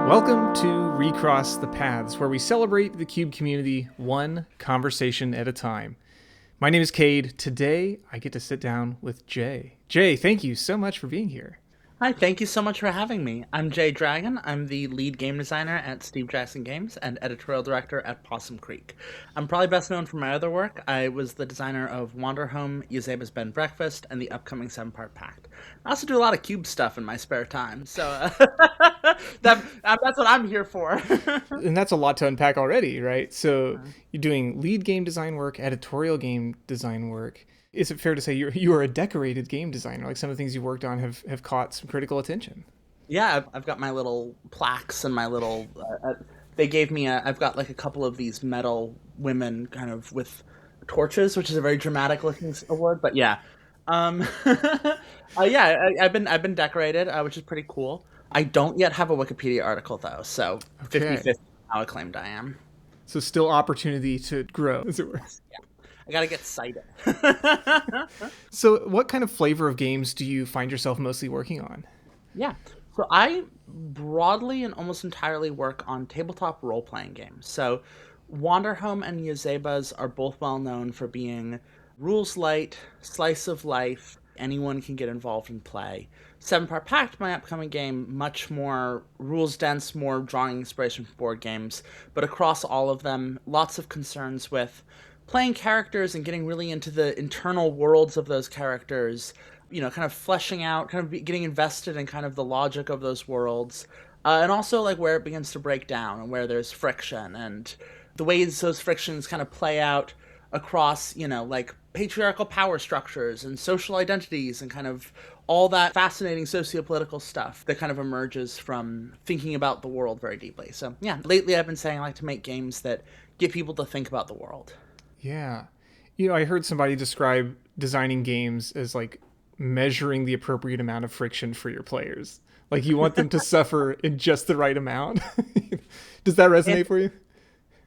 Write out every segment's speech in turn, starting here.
Welcome to Recross the Paths, where we celebrate the Cube community one conversation at a time. My name is Cade. Today, I get to sit down with Jay. Jay, thank you so much for being here. Hi, thank you so much for having me. I'm Jay Dragon. I'm the lead game designer at Steve Jackson Games and editorial director at Possum Creek. I'm probably best known for my other work. I was the designer of Wander Home, Yoseba's Bed and Breakfast, and the upcoming 7-part Pact. I also do a lot of cube stuff in my spare time, so that's what I'm here for. And that's a lot to unpack already, right? So you're doing lead game design work, editorial game design work. Is it fair to say you are a decorated game designer? Like some of the things you worked on have caught some critical attention. Yeah, I've got my little plaques and my little. They gave me I've got like a couple of these metal women kind of with torches, which is a very dramatic looking award. But yeah, I've been decorated, which is pretty cool. I don't yet have a Wikipedia article though, so Okay. 50-50 how acclaimed I am. So still opportunity to grow, as it were. Yeah, I gotta get cited. So what kind of flavor of games do you find yourself mostly working on? Yeah. So I broadly and almost entirely work on tabletop role playing games. So Wanderhome and Yoseba's are both well known for being rules light, slice of life, anyone can get involved and play. 7-part Pact, my upcoming game, much more rules dense, more drawing inspiration from board games, but across all of them, lots of concerns with playing characters and getting really into the internal worlds of those characters, kind of fleshing out, kind of getting invested in kind of the logic of those worlds, and also like where it begins to break down and where there's friction and the ways those frictions kind of play out across, like patriarchal power structures and social identities and kind of all that fascinating sociopolitical stuff that kind of emerges from thinking about the world very deeply. So yeah, lately I've been saying I like to make games that get people to think about the world. Yeah. I heard somebody describe designing games as like measuring the appropriate amount of friction for your players. Like you want them to suffer in just the right amount. Does that resonate for you?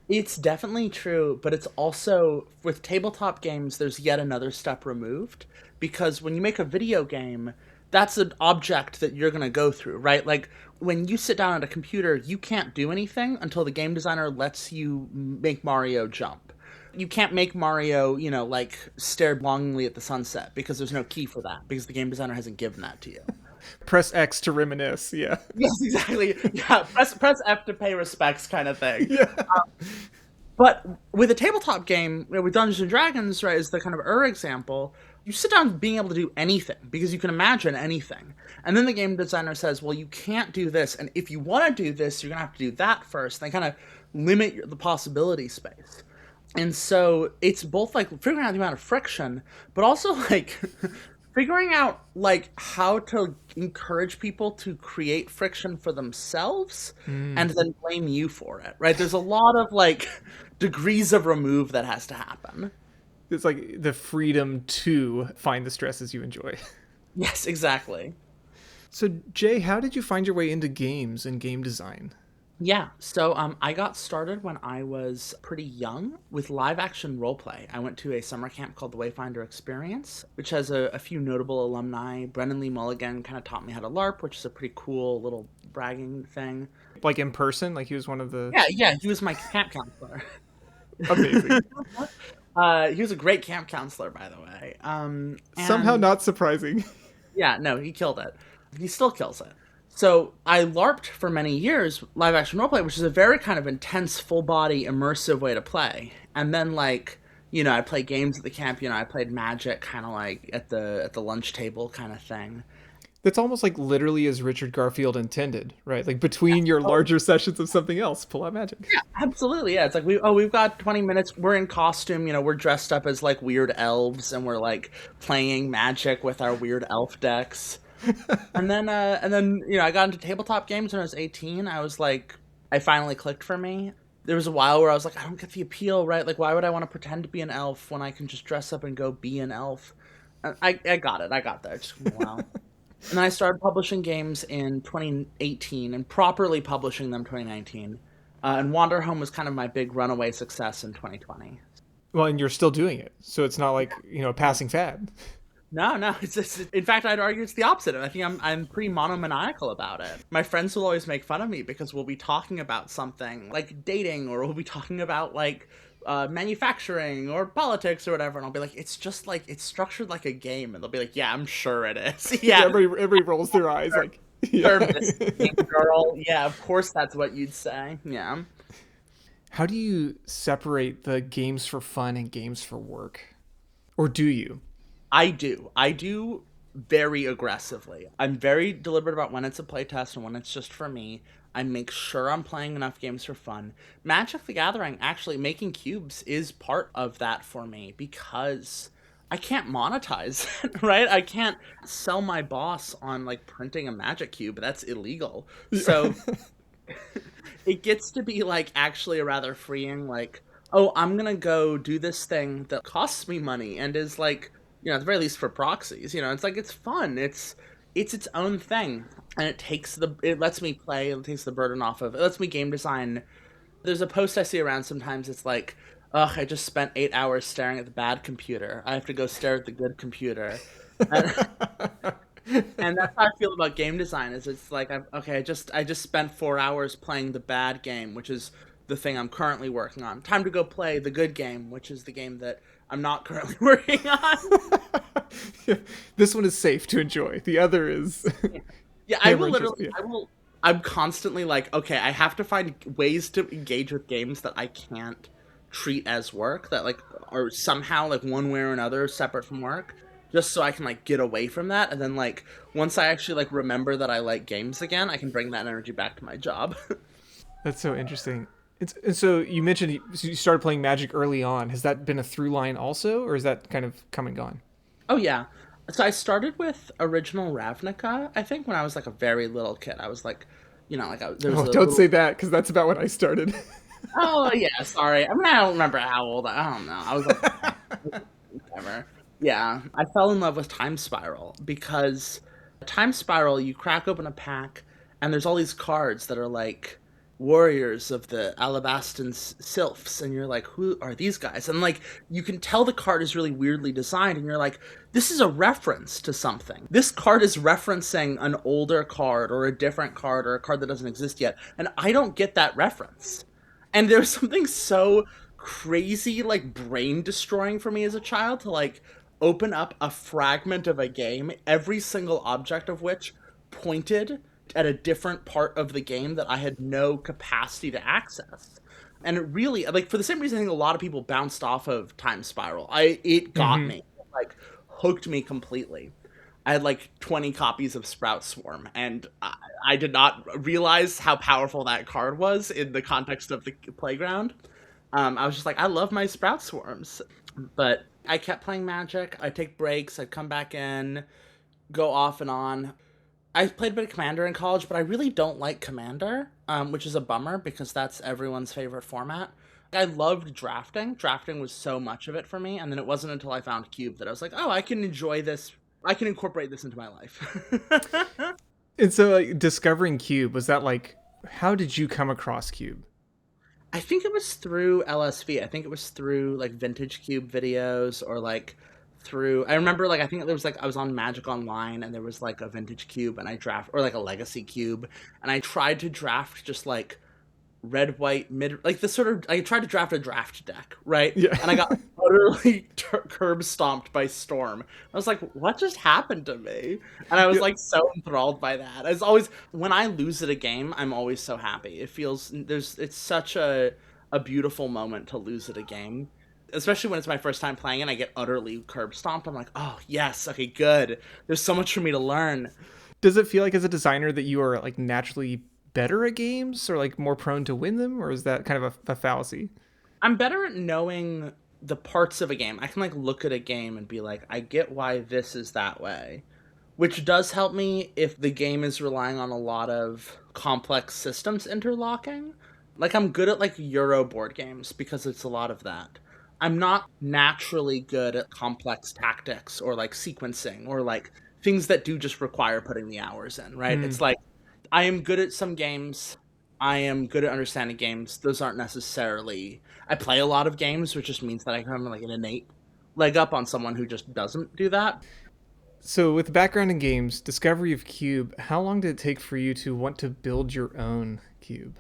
It's definitely true, but it's also with tabletop games, there's yet another step removed because when you make a video game, that's an object that you're going to go through, right? Like when you sit down at a computer, you can't do anything until the game designer lets you make Mario jump. You can't make Mario, like stare longingly at the sunset because there's no key for that because the game designer hasn't given that to you. Press X to reminisce. Yeah. Yes, exactly. Yeah, press F to pay respects kind of thing. Yeah. But with a tabletop game, with Dungeons and Dragons, right, is the kind of example. You sit down being able to do anything because you can imagine anything. And then the game designer says, well, you can't do this. And if you want to do this, you're going to have to do that first. And they kind of limit the possibility space. And so it's both like figuring out the amount of friction, but also like figuring out like how to encourage people to create friction for themselves and then blame you for it, right? There's a lot of like degrees of remove that has to happen. It's like the freedom to find the stresses you enjoy. Yes, exactly. So, Jay, how did you find your way into games and game design? Yeah, so I got started when I was pretty young with live action roleplay. I went to a summer camp called the Wayfinder Experience, which has a few notable alumni. Brennan Lee Mulligan kind of taught me how to LARP, which is a pretty cool little bragging thing. Like in person? Like he was one of the... Yeah, he was my camp counselor. Amazing. He was a great camp counselor, by the way. Somehow not surprising. Yeah, no, he killed it. He still kills it. So I LARPed for many years, live action roleplay, which is a very kind of intense, full body, immersive way to play. And then like, I played games at the camp, I played Magic kind of like at the lunch table kind of thing. That's almost like literally as Richard Garfield intended, right? Like between your larger sessions of something else, pull out magic. Yeah, absolutely. Yeah, it's like we've got 20 minutes. We're in costume, we're dressed up as like weird elves and we're like playing Magic with our weird elf decks. And then I got into tabletop games when I was 18. I was like, I finally clicked for me. There was a while where I was like, I don't get the appeal, right? Like, why would I want to pretend to be an elf when I can just dress up and go be an elf? And I got it. I got there. Just wow. And then I started publishing games in 2018 and properly publishing them 2019. And Wander Home was kind of my big runaway success in 2020. Well, and you're still doing it. So it's not like, a passing fad. No, no. In fact, I'd argue it's the opposite. I think I'm pretty monomaniacal about it. My friends will always make fun of me because we'll be talking about something like dating, or we'll be talking about like manufacturing or politics or whatever, and I'll be like, it's just like it's structured like a game, and they'll be like, yeah, I'm sure it is. Yeah, Yeah, everybody rolls their eyes like, yeah. sure, Miss Game Girl. Yeah, of course that's what you'd say. Yeah. How do you separate the games for fun and games for work? Or do you? I do. I do very aggressively. I'm very deliberate about when it's a playtest and when it's just for me. I make sure I'm playing enough games for fun. Magic the Gathering, actually, making cubes is part of that for me because I can't monetize it, right? I can't sell my boss on like printing a magic cube. That's illegal. So it gets to be like actually a rather freeing, like, oh, I'm gonna go do this thing that costs me money and is like, at the very least for proxies, it's like it's fun. It's its own thing. And it lets me play, it takes the burden off of it lets me game design. There's a post I see around sometimes, it's like, ugh, I just spent 8 hours staring at the bad computer. I have to go stare at the good computer. And, and that's how I feel about game design. Is it's like okay, I just spent 4 hours playing the bad game, which is the thing I'm currently working on. Time to go play the good game, which is the game that I'm not currently working on. This one is safe to enjoy. The other is Yeah, I will hammer and chisel. literally. Yeah. I will. I'm constantly like, okay, I have to find ways to engage with games that I can't treat as work, that like are somehow like one way or another separate from work, just so I can like get away from that, and then like once I actually like remember that I like games again, I can bring that energy back to my job. That's so interesting. And so you mentioned you started playing Magic early on. Has that been a through line also, or is that kind of come and gone? Oh yeah. So I started with original Ravnica, I think, when I was like a very little kid. I was like, there was Oh, a don't little. say that because that's about when I started. Oh yeah, sorry. I mean, I don't remember how old. I don't know. I was like, whatever. Yeah, I fell in love with Time Spiral because Time Spiral, you crack open a pack, and there's all these cards that are like warriors of the Alabastan Sylphs, and you're like, who are these guys? And like, you can tell the card is really weirdly designed, and you're like, this is a reference to something. This card is referencing an older card or a different card or a card that doesn't exist yet, and I don't get that reference. And there's something so crazy, like brain destroying for me as a child to like open up a fragment of a game, every single object of which pointed at a different part of the game that I had no capacity to access. And it really, like, for the same reason I think a lot of people bounced off of Time Spiral. It got Hmm. me, like, hooked me completely. I had like 20 copies of Sprout Swarm, and I did not realize how powerful that card was in the context of the playground. I was just like, I love my Sprout Swarms. But I kept playing Magic. I'd take breaks, I'd come back in, go off and on. I played a bit of Commander in college, but I really don't like Commander, which is a bummer because that's everyone's favorite format. I loved drafting. Drafting was so much of it for me, and then it wasn't until I found Cube that I was like, oh, I can enjoy this. I can incorporate this into my life. And so, like, discovering Cube, was that like, how did you come across Cube? I think it was through LSV. I think it was through like vintage cube videos or like through I remember like I think there was like I was on Magic Online and there was like a vintage cube and I draft or like a legacy cube and I tried to draft just like red white mid like the sort of I tried to draft a draft deck, right? Yeah. And I got utterly curb stomped by Storm. I was like, what just happened to me? And I was Yeah. like so enthralled by that. As always, when I lose at a game, I'm always so happy. It feels it's such a beautiful moment to lose at a game. Especially when it's my first time playing and I get utterly curb stomped. I'm like, oh yes, okay, good. There's so much for me to learn. Does it feel like as a designer that you are like naturally better at games or like more prone to win them, or is that kind of a fallacy? I'm better at knowing the parts of a game. I can like look at a game and be like, I get why this is that way. Which does help me if the game is relying on a lot of complex systems interlocking. Like I'm good at like Euro board games because it's a lot of that. I'm not naturally good at complex tactics or like sequencing or like things that do just require putting the hours in, right? Hmm. It's like I am good at some games. I am good at understanding games. Those aren't necessarily. I play a lot of games, which just means that I have like an innate leg up on someone who just doesn't do that. So, with background in games, discovery of cube, how long did it take for you to want to build your own cube?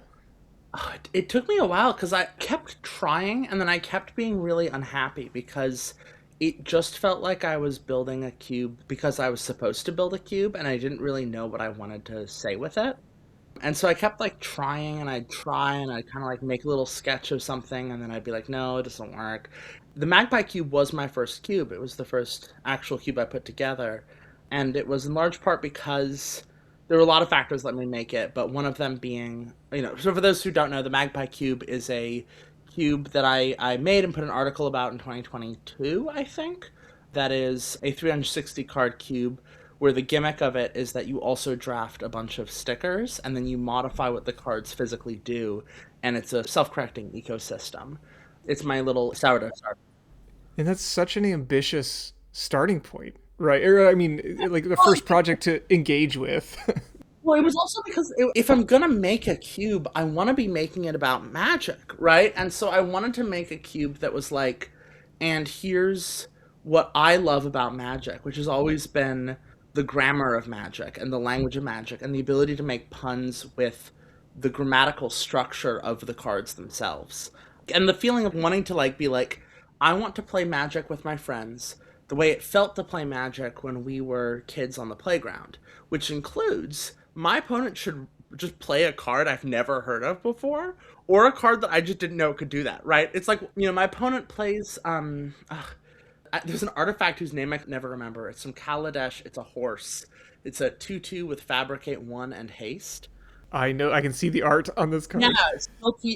It took me a while because I kept trying and then I kept being really unhappy because it just felt like I was building a cube because I was supposed to build a cube and I didn't really know what I wanted to say with it. And so I kept like trying and I'd try and I'd kind of like make a little sketch of something and then I'd be like, no, it doesn't work. The Magpie cube was my first cube. It was the first actual cube I put together. And it was in large part because there were a lot of factors that let me make it, but one of them being, so for those who don't know, the Magpie cube is a cube that I made and put an article about in 2022, I think. That is a 360 card cube where the gimmick of it is that you also draft a bunch of stickers and then you modify what the cards physically do, and it's a self-correcting ecosystem. It's my little sourdough starter. And that's such an ambitious starting point, right? Or, I mean, like the first project to engage with. Well, it was also because if I'm gonna make a cube, I want to be making it about magic, right? And so I wanted to make a cube that was like, and here's what I love about magic, which has always been the grammar of magic and the language of magic and the ability to make puns with the grammatical structure of the cards themselves. And the feeling of wanting to like be like, I want to play magic with my friends the way it felt to play magic when we were kids on the playground, which includes my opponent should just play a card I've never heard of before, or a card that I just didn't know could do that, right? It's like, my opponent plays there's an artifact whose name I can never remember. It's from Kaladesh. It's a horse. It's a 2/2 with Fabricate 1 and Haste. I know, I can see the art on this Yeah, card.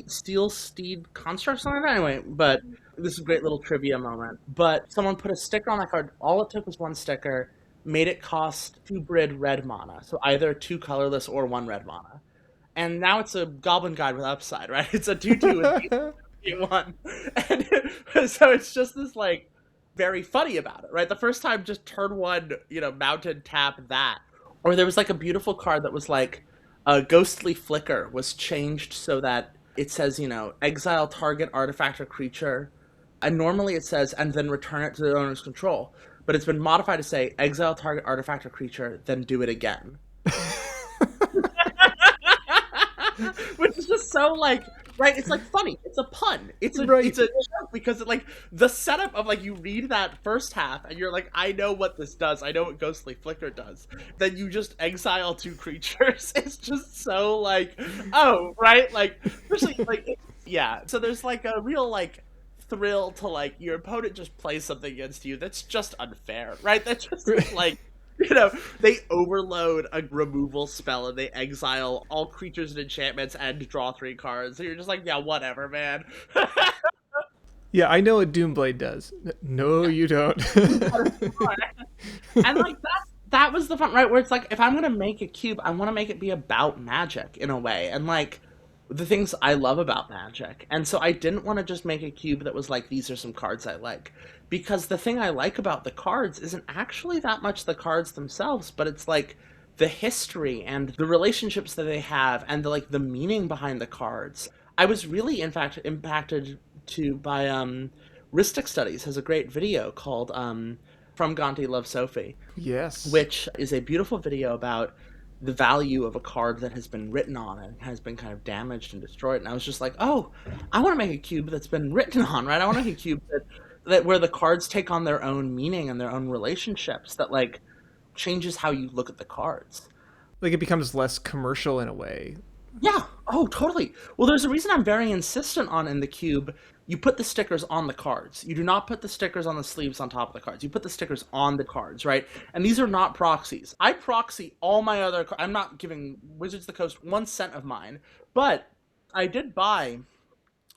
Steel Steed Construct, something like that. Anyway, but this is a great little trivia moment. But someone put a sticker on that card. All it took was one sticker, made it cost 2 red mana. So either 2 colorless or 1 red mana. And now it's a Goblin Guide with upside, right? It's a 2/2 with one. And so it's just this, like, very funny about it, right? The first time, just turn one, mountain tap that. Or there was like a beautiful card that was like a ghostly flicker was changed so that it says, exile target artifact or creature. And normally it says, and then return it to the owner's control. But it's been modified to say, exile target artifact or creature, then do it again. Which is just so like, right? It's like funny. It's a pun. Right. It's a joke because like the setup of like you read that first half and you're like, I know what this does. I know what Ghostly Flicker does. Then you just exile 2 creatures. It's just so like, oh, right? Like, especially like, yeah. So there's like a real like thrill to like your opponent just plays something against you that's just unfair, right? That's just like, they overload a removal spell and they exile all creatures and enchantments and draw 3 cards. So you're just like, yeah, whatever, man. Yeah, I know what Doomblade does. No, you don't. And like that was the fun, right? Where it's like, if I'm gonna make a cube, I want to make it be about magic in a way, and like the things I love about magic. And so I didn't want to just make a cube that was like, these are some cards I like, because the thing I like about the cards isn't actually that much the cards themselves, but it's like the history and the relationships that they have and the meaning behind the cards. I was really in fact impacted to by Ristic Studies has a great video called From Gonti Love Sophie, Yes. which is a beautiful video about the value of a card that has been written on and has been kind of damaged and destroyed. And I was just like, oh, I want to make a cube that's been written on, right? I want to make a cube that where the cards take on their own meaning and their own relationships that like changes how you look at the cards. Like it becomes less commercial in a way. Yeah. Oh, totally. Well, there's a reason I'm very insistent on in the cube. You put the stickers on the cards. You do not put the stickers on the sleeves on top of the cards. You put the stickers on the cards, right? And these are not proxies. I proxy all my other. I'm not giving Wizards of the Coast 1 cent of mine, but I did buy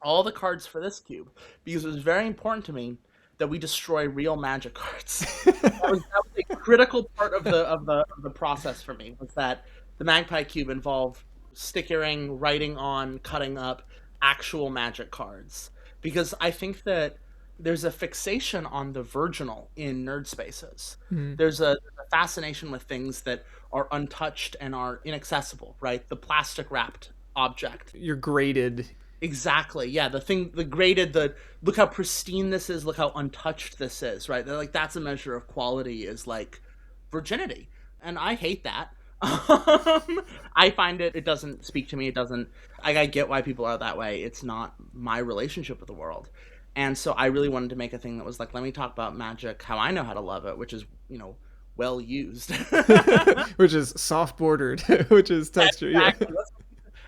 all the cards for this cube because it was very important to me that we destroy real Magic cards. That was a critical part of the process for me. Was that the Magpie cube involved stickering, writing on, cutting up actual Magic cards, because I think that there's a fixation on the virginal in nerd spaces. Mm. There's a fascination with things that are untouched and are inaccessible, right? The plastic wrapped object. You're graded. Exactly. Yeah, the graded, the look how pristine this is, look how untouched this is, right? They're like, that's a measure of quality, is like virginity. And I hate that. I find it doesn't speak to me. It doesn't, I get why people are that way. It's not my relationship with the world. And so I really wanted to make a thing that was like, let me talk about magic, how I know how to love it, which is, well used. Which is soft bordered, which is texture. Exactly. Yeah.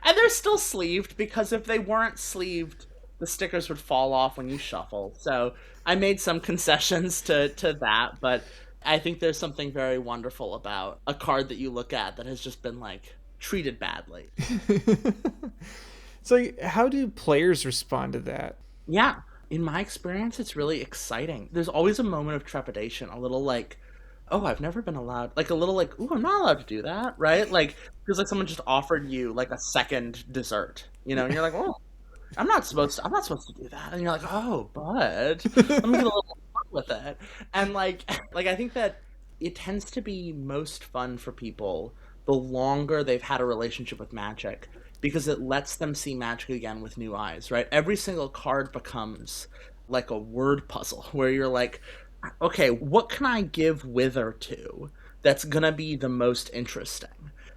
And they're still sleeved because if they weren't sleeved, the stickers would fall off when you shuffle. So I made some concessions to that, but I think there's something very wonderful about a card that you look at that has just been like treated badly. So how do players respond to that? Yeah. In my experience, it's really exciting. There's always a moment of trepidation, a little like, oh, I've never been allowed, like a little like, ooh, I'm not allowed to do that, right? Like, feels like someone just offered you like a second dessert, and you're like, oh, I'm not supposed to do that. And you're like, oh, but let me get a little fun with it. And like I think that it tends to be most fun for people the longer they've had a relationship with Magic because it lets them see Magic again with new eyes, right? Every single card becomes like a word puzzle where you're like, okay, what can I give Wither to that's gonna be the most interesting?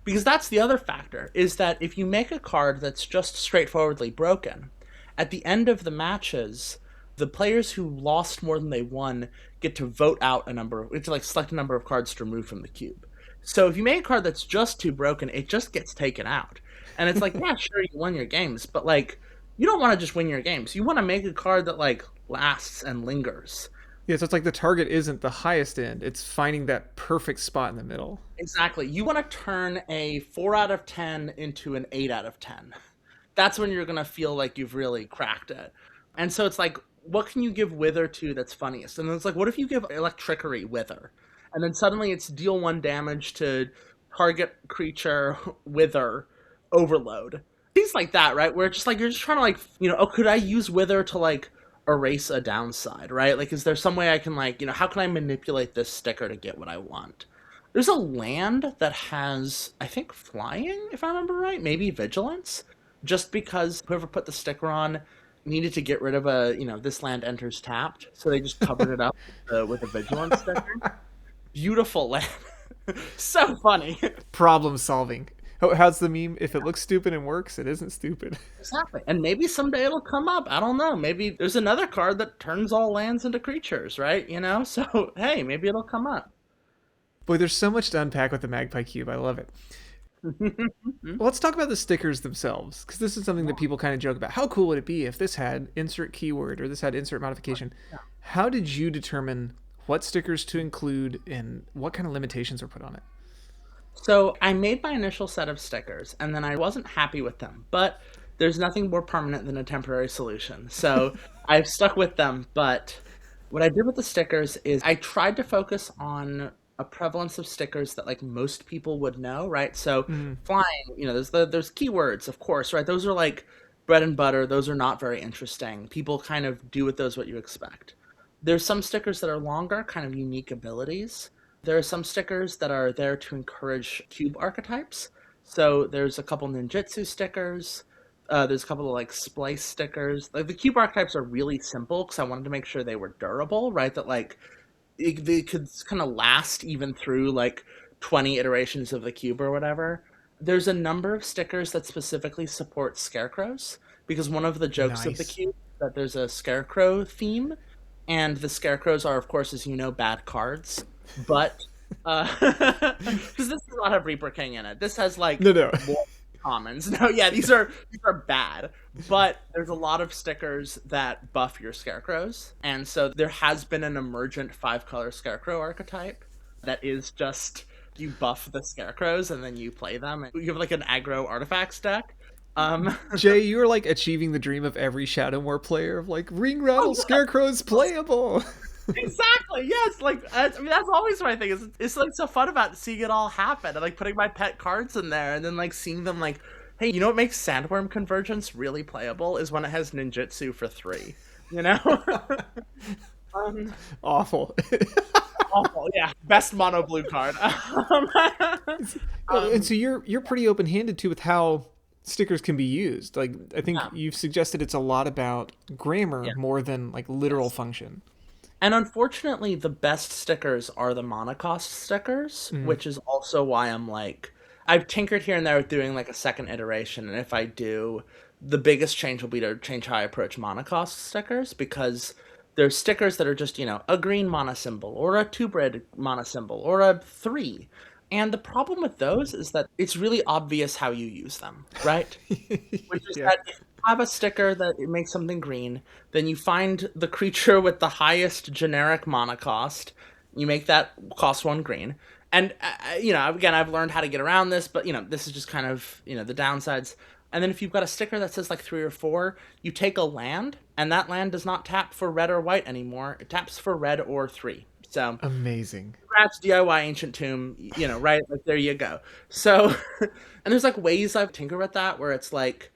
Because that's the other factor, is that if you make a card that's just straightforwardly broken, at the end of the matches, the players who lost more than they won get to vote out to like select a number of cards to remove from the cube. So if you make a card that's just too broken, it just gets taken out. And it's like, yeah, sure, you won your games, but like, you don't want to just win your games. You want to make a card that like lasts and lingers. Yeah, so it's like the target isn't the highest end; it's finding that perfect spot in the middle. Exactly. You want to turn a 4 out of 10 into an 8 out of 10. That's when you're going to feel like you've really cracked it. And so it's like, what can you give Wither to that's funniest? And then it's like, what if you give Electrickery Wither? And then suddenly it's deal 1 damage to target creature Wither overload. Things like that, right? Where it's just like, you're just trying to like, oh, could I use Wither to like erase a downside, right? Like, is there some way I can like, how can I manipulate this sticker to get what I want? There's a land that has, I think, flying, if I remember right, maybe vigilance, just because whoever put the sticker on needed to get rid of this land enters tapped, so they just covered it up with a vigilance sticker. Beautiful land. So funny. Problem solving. How's the meme? If it looks stupid and works, it isn't stupid. Exactly. And maybe someday it'll come up. I don't know. Maybe there's another card that turns all lands into creatures, right? So, hey, maybe it'll come up. Boy, there's so much to unpack with the Magpie Cube. I love it. Well, let's talk about the stickers themselves, because this is something that people kind of joke about. How cool would it be if this had insert keyword or this had insert modification? How did you determine what stickers to include and what kind of limitations were put on it? So I made my initial set of stickers, and then I wasn't happy with them, but there's nothing more permanent than a temporary solution. So I've stuck with them, but what I did with the stickers is I tried to focus on a prevalence of stickers that like most people would know, right? So flying, there's keywords, of course, right? Those are like bread and butter. Those are not very interesting. People kind of do with those what you expect. There's some stickers that are longer, kind of unique abilities. There are some stickers that are there to encourage cube archetypes. So there's a couple ninjutsu stickers. There's a couple of like splice stickers. Like the cube archetypes are really simple because I wanted to make sure they were durable, right? That like they could kind of last even through like 20 iterations of the cube or whatever. There's a number of stickers that specifically support scarecrows because one of the jokes of the cube is that there's a scarecrow theme, and the scarecrows are, of course, as you know, bad cards. But because this does not have Reaper King in it. This has like no. More commons. No, yeah, these are bad. But there's a lot of stickers that buff your scarecrows, and so there has been an emergent 5-color scarecrow archetype that is just you buff the scarecrows and then you play them. You have like an aggro artifacts deck. Jay, you're like achieving the dream of every Shadow War player of like ring rattle scarecrows playable. Exactly. Yes. Like that's always my thing. It's like so fun about seeing it all happen and like putting my pet cards in there and then like seeing them like, hey, you know what makes Sandworm Convergence really playable is when it has ninjutsu for 3. Awful. Awful. Yeah. Best mono blue card. And so you're pretty open handed too with how stickers can be used. Like I think you've suggested it's a lot about grammar more than like literal function. And unfortunately, the best stickers are the monocost stickers, Mm. which is also why I'm like, I've tinkered here and there with doing like a second iteration. And if I do, the biggest change will be to change how I approach monocost stickers because there's stickers that are just, a green monosymbol or a two red monosymbol or a three. And the problem with those is that it's really obvious how you use them, right? Which is Yeah. that if you have a sticker that it makes something green, then you find the creature with the highest generic mana cost. You make that cost one green. And, again, I've learned how to get around this, but, this is just kind of, the downsides. And then if you've got a sticker that says like three or four, you take a land, and that land does not tap for red or white anymore. It taps for red or three. So, Amazing. congrats, DIY Ancient Tomb, right? Like, there you go. So, and there's like ways I've tinkered with that where it's like,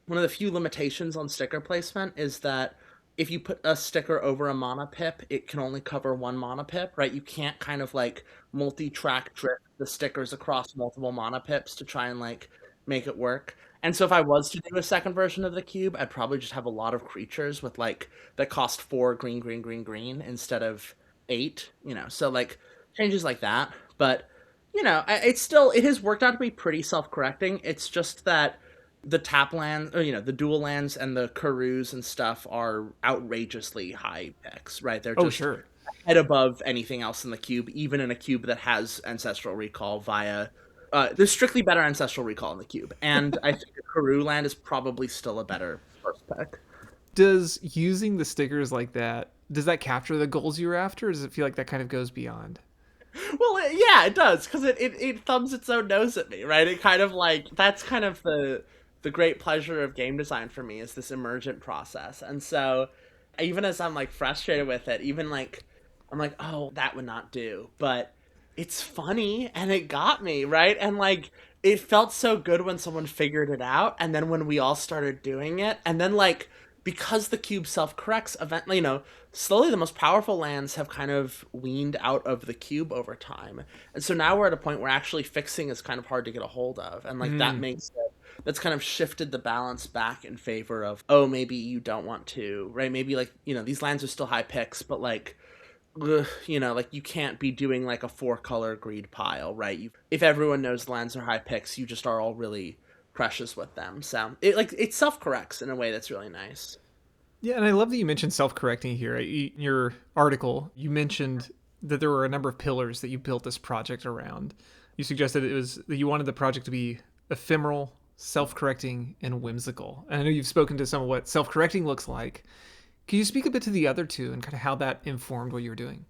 one of the few limitations on sticker placement is that if you put a sticker over a mana pip, it can only cover one mana pip, right? You can't kind of like multi-track drift the stickers across multiple mana pips to try and like make it work. And so if I was to do a second version of the cube, I'd probably just have a lot of creatures with like that cost four green, green, green, green instead of eight, So like changes like that, but it has worked out to be pretty self-correcting. It's just that the tap lands, or the dual lands and the Karus and stuff are outrageously high picks, right? They're Oh, just sure. head above anything else in the cube, even in a cube that has ancestral recall via. There's strictly better ancestral recall in the cube, and I think a Karu land is probably still a better first pick. Does using the stickers like that, does that capture the goals you're after, or does it feel like that kind of goes beyond? Well, yeah, it does because it thumbs its own nose at me, right? It kind of like that's kind of the great pleasure of game design for me is this emergent process, and so even as I'm like frustrated with it, even like I'm like, oh, that would not do, but it's funny and it got me right, and like it felt so good when someone figured it out, and then when we all started doing it, and then like because the cube self corrects, eventually, slowly the most powerful lands have kind of weaned out of the cube over time. And so now we're at a point where actually fixing is kind of hard to get a hold of. And like that Mm. makes it that's kind of shifted the balance back in favor of, oh, maybe you don't want to, right? Maybe like, these lands are still high picks, but like like you can't be doing like a four color greed pile, right? If everyone knows the lands are high picks, you just are all really precious with them. So it self corrects in a way that's really nice. Yeah, and I love that you mentioned self-correcting here. In your article, you mentioned that there were a number of pillars that you built this project around. You suggested it was that you wanted the project to be ephemeral, self-correcting, and whimsical. And I know you've spoken to some of what self-correcting looks like. Can you speak a bit to the other two and kind of how that informed what you were doing?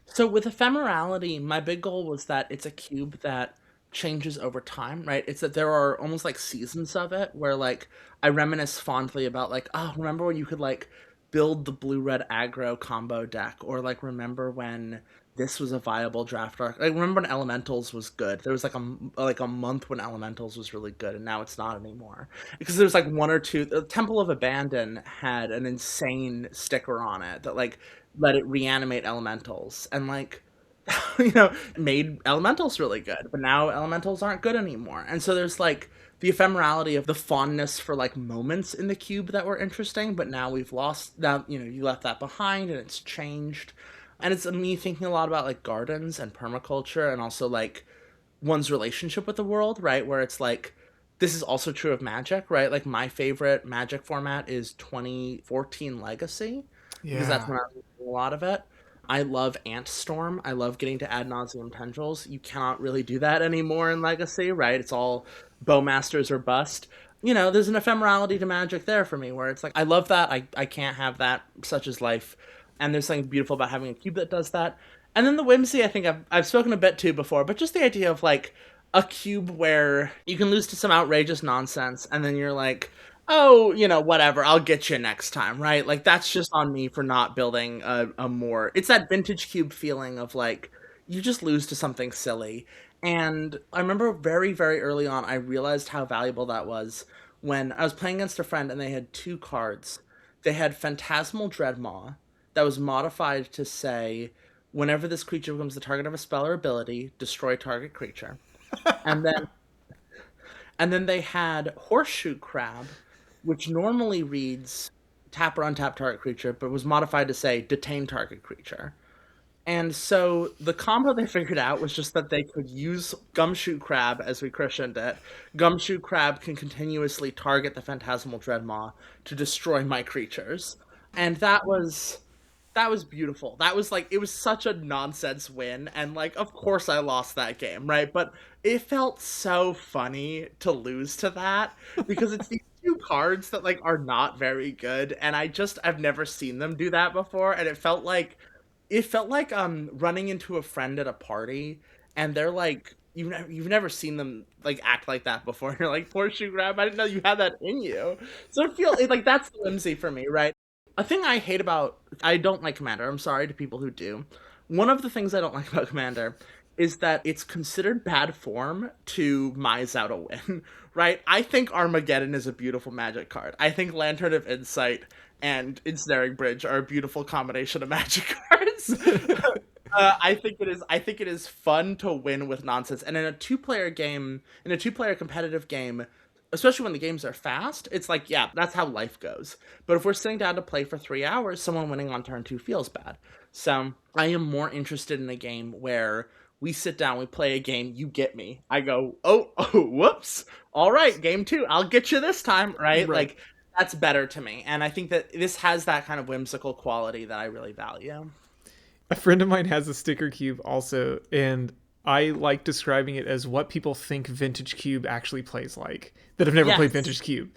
So with ephemerality, my big goal was that it's a cube that changes over time, right? It's that there are almost like seasons of it where like I reminisce fondly about like, oh, remember when you could like build the blue red aggro combo deck, or like remember when this was a viable draft arc. Like remember when Elementals was good. There was like a month when Elementals was really good, and now it's not anymore because there's like one or two. The Temple of Abandon had an insane sticker on it that like let it reanimate elementals and like made elementals really good, but now elementals aren't good anymore, and so there's like the ephemerality of the fondness for like moments in the cube that were interesting, but now we've lost that. You left that behind and it's changed, and it's me thinking a lot about like gardens and permaculture and also like one's relationship with the world, right? Where it's like this is also true of Magic, right? Like my favorite Magic format is 2014 Legacy because that's Yeah. when I was doing a lot of it. I love Ant Storm. I love getting to ad nauseum tendrils. You cannot really do that anymore in Legacy, right? It's all Bowmasters or bust. There's an ephemerality to Magic there for me where it's like, I love that. I can't have that, such as life. And there's something beautiful about having a cube that does that. And then the whimsy, I think I've spoken a bit to before, but just the idea of like a cube where you can lose to some outrageous nonsense and then you're like, oh, whatever, I'll get you next time, right? Like that's just on me for not building a more. It's that vintage cube feeling of like you just lose to something silly. And I remember very, very early on, I realized how valuable that was when I was playing against a friend and they had two cards. They had Phantasmal Dreadmaw that was modified to say, whenever this creature becomes the target of a spell or ability, destroy target creature. And then they had Horseshoe Crab, which normally reads tap or untap target creature, but was modified to say detain target creature. And so the combo they figured out was just that they could use Gumshoe Crab, as we christened it. Gumshoe Crab can continuously target the Phantasmal Dreadmaw to destroy my creatures. And that was beautiful. That was like, it was such a nonsense win, and like of course I lost that game, right? But it felt so funny to lose to that because it's these two cards that like are not very good, and I've never seen them do that before, and it felt like running into a friend at a party, and they're like, you've never seen them like act like that before. And you're like, poor shoe grab, I didn't know you had that in you. So like that's whimsy for me, right? A thing I hate about I don't like Commander. I'm sorry to people who do. One of the things I don't like about Commander is that it's considered bad form to mise out a win, right? I think Armageddon is a beautiful Magic card. I think Lantern of Insight and Ensnaring Bridge are a beautiful combination of Magic cards. I think it is. I think it is fun to win with nonsense, and in a two-player competitive game, especially when the games are fast, it's like, yeah, that's how life goes. But if we're sitting down to play for 3 hours, someone winning on turn two feels bad. So I am more interested in a game where we sit down, we play a game, you get me. I go, oh, whoops. All right, game two, I'll get you this time, right? Right. Like that's better to me, and I think that this has that kind of whimsical quality that I really value. A friend of mine has a sticker cube also, and I like describing it as what people think Vintage Cube actually plays like that have never played Yes, Vintage Cube.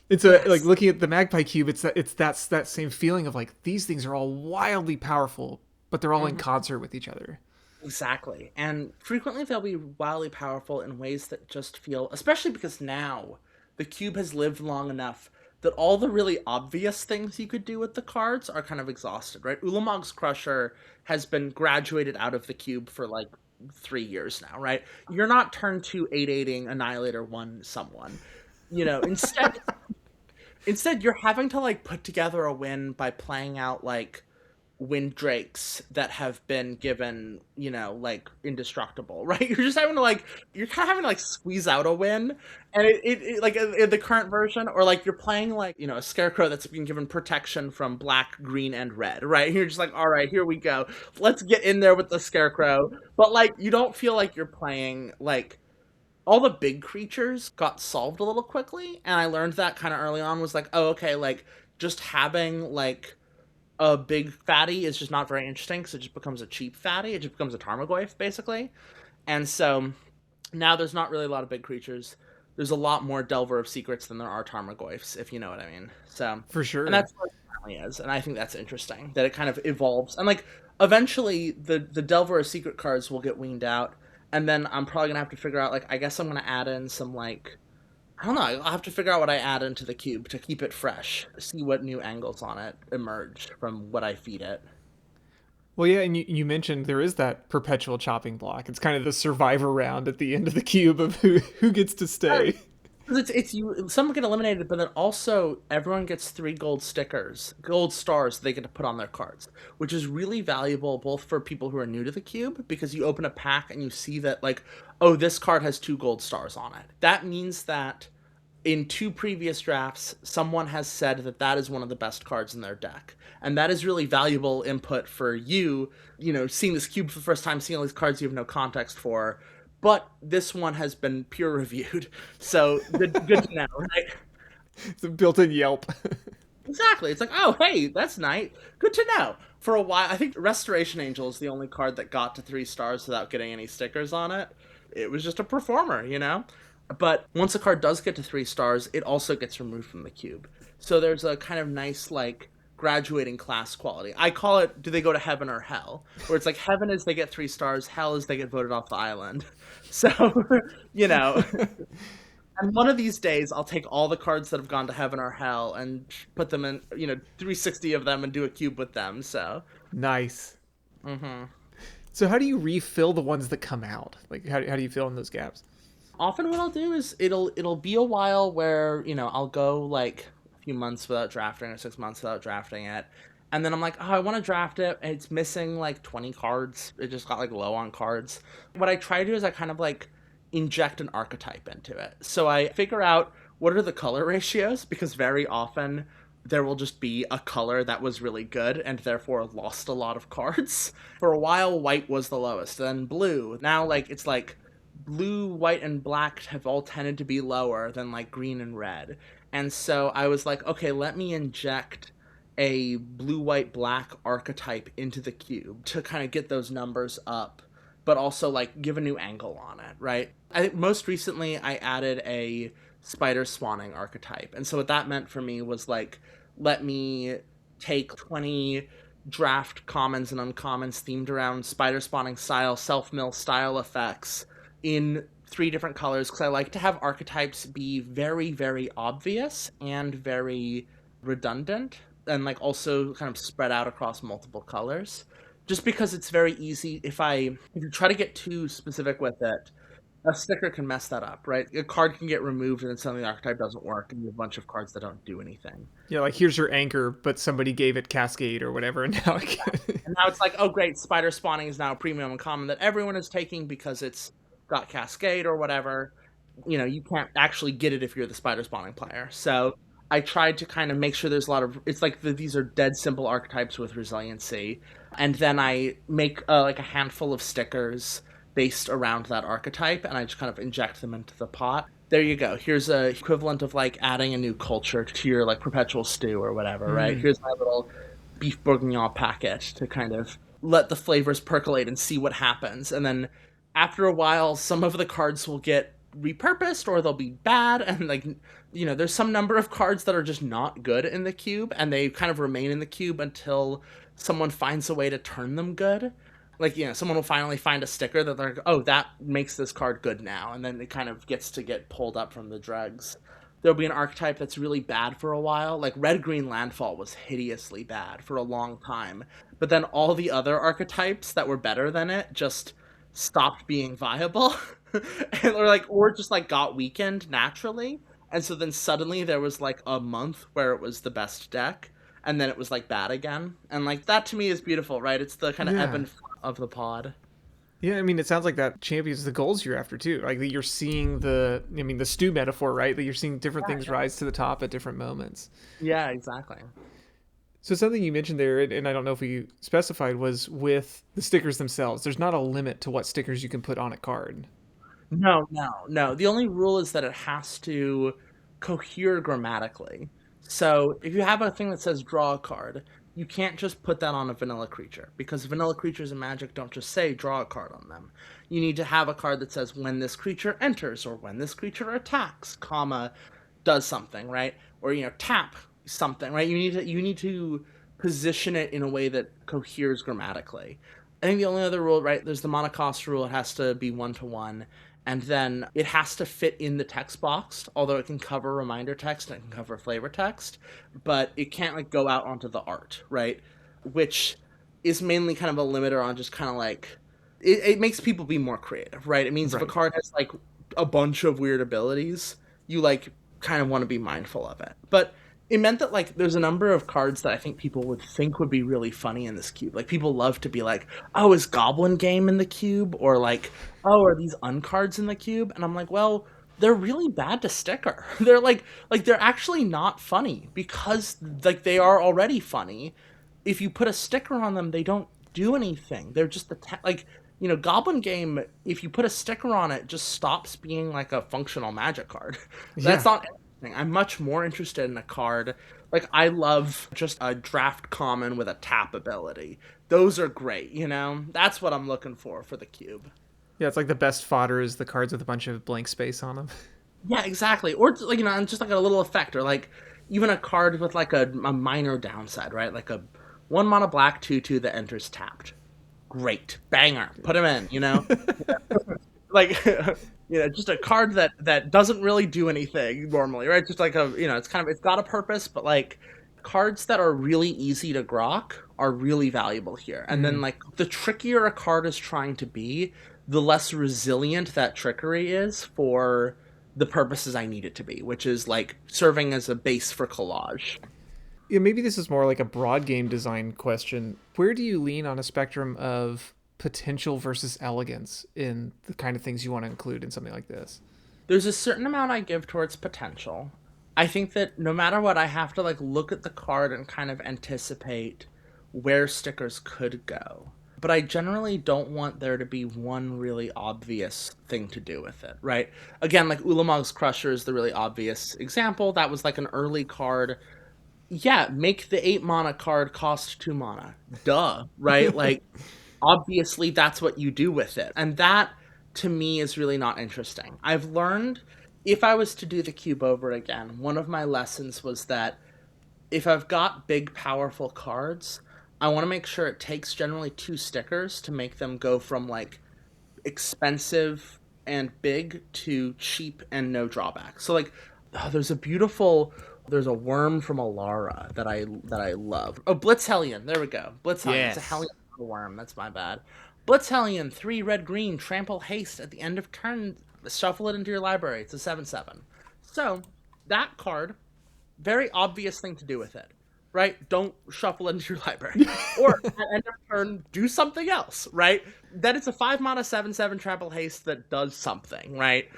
It's a like yes. looking at the Magpie Cube. It's that same feeling of like these things are all wildly powerful, but they're all in Mhm. concert with each other. Exactly. And frequently they'll be wildly powerful in ways that just feel, especially because now the cube has lived long enough that all the really obvious things you could do with the cards are kind of exhausted, right? Ulamog's Crusher has been graduated out of the cube for like 3 years now, right? You're not turn two 8-8ing Annihilator one someone. Instead you're having to like put together a win by playing out like wind drakes that have been given, like indestructible, right? You're kind of having to like squeeze out a win, and it like in the current version, or like you're playing like a scarecrow that's been given protection from black, green, and red, right? And you're just like, all right, here we go, let's get in there with the scarecrow, but like you don't feel like you're playing like all the big creatures got solved a little quickly, and I learned that kind of early on was like, oh, okay, like just having like a big fatty is just not very interesting because it just becomes a cheap fatty. It just becomes a Tarmogoyf, basically. And so now there's not really a lot of big creatures. There's a lot more Delver of Secrets than there are Tarmogoyfs, if you know what I mean. So, For and sure. that's what it currently is. And I think that's interesting that it kind of evolves. And like eventually the Delver of Secret cards will get weaned out. And then I'm probably going to have to figure out, like, I guess I'm going to add in some, like, I don't know. I'll have to figure out what I add into the cube to keep it fresh. See what new angles on it emerge from what I feed it. Well, yeah, and you mentioned there is that perpetual chopping block. It's kind of the survivor round at the end of the cube of who gets to Right. stay. 'Cause it's you. Some get eliminated, but then also everyone gets 3 gold stars they get to put on their cards, which is really valuable both for people who are new to the cube because you open a pack and you see that like, oh, this card has 2 gold stars on it. That means that in 2 previous drafts, someone has said that that is one of the best cards in their deck. And that is really valuable input for you, seeing this cube for the first time, seeing all these cards you have no context for. But this one has been peer reviewed. So good to know, right? It's a built-in Yelp. Exactly. It's like, oh, hey, that's nice. Good to know. For a while, I think Restoration Angel is the only card that got to 3 stars without getting any stickers on it. It was just a performer. But once a card does get to 3 stars, it also gets removed from the cube. So there's a kind of nice, like, graduating class quality. I call it, do they go to heaven or hell? Where it's like, heaven is they get 3 stars, hell is they get voted off the island. So, you know, and one of these days, I'll take all the cards that have gone to heaven or hell and put them in, 360 of them and do a cube with them. So, Nice. hmm So how do you refill the ones that come out? Like how do you fill in those gaps? often what I'll do is it'll be a while where I'll go like a few months without drafting or 6 months without drafting it, and then I'm like, oh, I want to draft it. And it's missing like 20 cards. It just got like low on cards. What I try to do is I kind of like inject an archetype into it. So I figure out what are the color ratios because very often there will just be a color that was really good and therefore lost a lot of cards. For a while, white was the lowest, then blue. Now, like, it's like blue, white, and black have all tended to be lower than like green and red. And so I was like, okay, let me inject a blue, white, black archetype into the cube to kind of get those numbers up, but also like give a new angle on it, right? I think most recently I added a spider spawning archetype. And so what that meant for me was like, let me take 20 draft commons and uncommons themed around spider spawning style, self mill style effects in 3 different colors, because I like to have archetypes be very, very obvious and very redundant, and like also kind of spread out across multiple colors. Just because it's very easy if you try to get too specific with it, a sticker can mess that up, right? A card can get removed and then suddenly the archetype doesn't work and you have a bunch of cards that don't do anything. Yeah, like here's your anchor, but somebody gave it Cascade or whatever, and now it can... And now it's like, oh great, spider spawning is now a premium uncommon that everyone is taking because it's got Cascade or whatever. You know, you can't actually get it if you're the spider spawning player. So I tried to kind of make sure there's a lot of, it's like these are dead simple archetypes with resiliency, and then I make like a handful of stickers based around that archetype, and I just kind of inject them into the pot. There you go. Here's a equivalent of like adding a new culture to your like perpetual stew or whatever, right? Here's my little beef bourguignon packet to kind of let the flavors percolate and see what happens. And then after a while, some of the cards will get repurposed or they'll be bad, and like, you know, there's some number of cards that are just not good in the cube and they kind of remain in the cube until someone finds a way to turn them good. Like, you know, someone will finally find a sticker that they're like, oh, that makes this card good now, and then it kind of gets to get pulled up from the dregs. There'll be an archetype that's really bad for a while. Like red green landfall was hideously bad for a long time, but then all the other archetypes that were better than it just stopped being viable. And or just like got weakened naturally. And so then suddenly there was like a month where it was the best deck, and then it was like bad again. And like that to me is beautiful, right? It's the kind of ebb Yeah. and flow of the pod. Yeah, I mean, it sounds like that champions the goals you're after too. Like that you're seeing the stew metaphor, right? That you're seeing different things rise to the top at different moments. Yeah, exactly. So something you mentioned there, and I don't know if we specified, was with the stickers themselves. There's not a limit to what stickers you can put on a card. No, no, no. The only rule is that it has to cohere grammatically. So if you have a thing that says draw a card, you can't just put that on a vanilla creature, because vanilla creatures in Magic don't just say draw a card on them. You need to have a card that says when this creature enters or when this creature attacks, comma, does something, right? Or tap something, right? You need to position it in a way that coheres grammatically. I think the only other rule, right, there's the monocost rule. It has to be 1-to-1. And then it has to fit in the text box, although it can cover reminder text and it can cover flavor text, but it can't like go out onto the art, right? Which is mainly kind of a limiter on just kind of like it makes people be more creative, right? It means if a Right. card has like a bunch of weird abilities, you like kind of want to be mindful of it. But it meant that like there's a number of cards that I think people would think would be really funny in this cube. Like people love to be like, "Oh, is Goblin Game in the cube?" Or like, "Oh, are these uncards in the cube?" And I'm like, "Well, they're really bad to sticker. They're like they're actually not funny because like they are already funny. If you put a sticker on them, they don't do anything. They're just like Goblin Game, if you put a sticker on it, just stops being like a functional Magic card. That's Yeah. not interesting. I'm much more interested in a card. Like, I love just a draft common with a tap ability. Those are great, you know? That's what I'm looking for the cube. Yeah, it's like the best fodder is the cards with a bunch of blank space on them. Yeah, exactly. Or, like, just like a little effect, or like even a card with like a minor downside, right? Like a 1 mana black 2/2 that enters tapped. Great. Banger. Put him in, you know? Like just a card that doesn't really do anything normally, right? Just like it's got a purpose, but like cards that are really easy to grok are really valuable here. And then like the trickier a card is trying to be, the less resilient that trickery is for the purposes I need it to be, which is like serving as a base for collage. Yeah, maybe this is more like a broad game design question. Where do you lean on a spectrum of potential versus elegance in the kind of things you want to include in something like this? There's a certain amount I give towards potential, I think that no matter what, I have to like look at the card and kind of anticipate where stickers could go. But I generally don't want there to be one really obvious thing to do with it, right? Again, like Ulamog's Crusher is the really obvious example. That was like an early card. Yeah, make the 8 mana card cost 2 mana. Duh, right? Like, obviously that's what you do with it. And that to me is really not interesting. I've learned if I was to do the cube over again, one of my lessons was that if I've got big powerful cards, I want to make sure it takes generally 2 stickers to make them go from like expensive and big to cheap and no drawback. So like there's a worm from Alara that I love. Oh, Blitz Hellion. There we go. Blitz Hellion. It's a Yes. Hellion worm. That's my bad. Blitz Hellion, 3 red green, trample haste at the end of turn, shuffle it into your library. It's a 7/7. So, that card, very obvious thing to do with it, right? Don't shuffle it into your library. Or at end of turn, do something else, right? Then it's a 5 mana 7/7 trample haste that does something, right?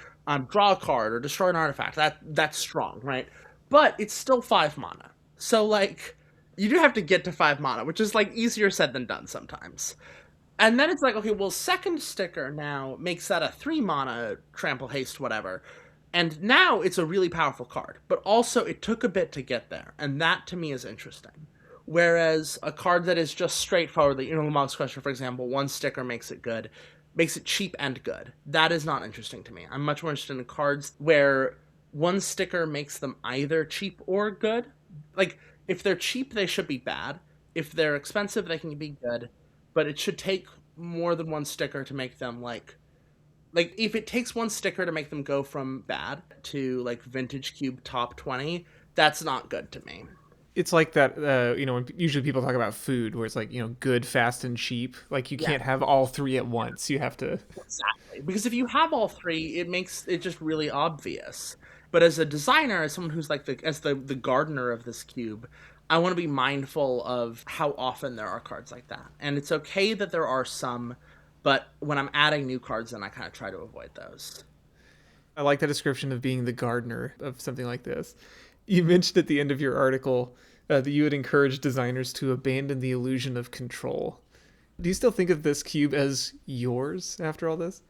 Draw a card or destroy an artifact. That's strong, right? But it's still 5 mana. So like you do have to get to 5 mana, which is like easier said than done sometimes. And then it's like, okay, well, second sticker now makes that a 3 mana trample haste, whatever. And now it's a really powerful card. But also, it took a bit to get there. And that to me is interesting. Whereas a card that is just straightforward, like, Magpie Crusher, for example, one sticker makes it good, makes it cheap and good. That is not interesting to me. I'm much more interested in cards where one sticker makes them either cheap or good. Like, if they're cheap, they should be bad. If they're expensive, they can be good, but it should take more than one sticker to make them like if it takes one sticker to make them go from bad to like vintage cube top 20, that's not good to me. It's like that, when usually people talk about food, where it's like, good, fast, and cheap. Like, you Yeah, can't have all three at once. You have to. exactly. Because if you have all three, it makes it just really obvious. But as a designer, as someone who's like the gardener of this cube, I want to be mindful of how often there are cards like that. And it's okay that there are some, but when I'm adding new cards in, I kind of try to avoid those. I like that description of being the gardener of something like this. You mentioned at the end of your article that you would encourage designers to abandon the illusion of control. Do you still think of this cube as yours after all this?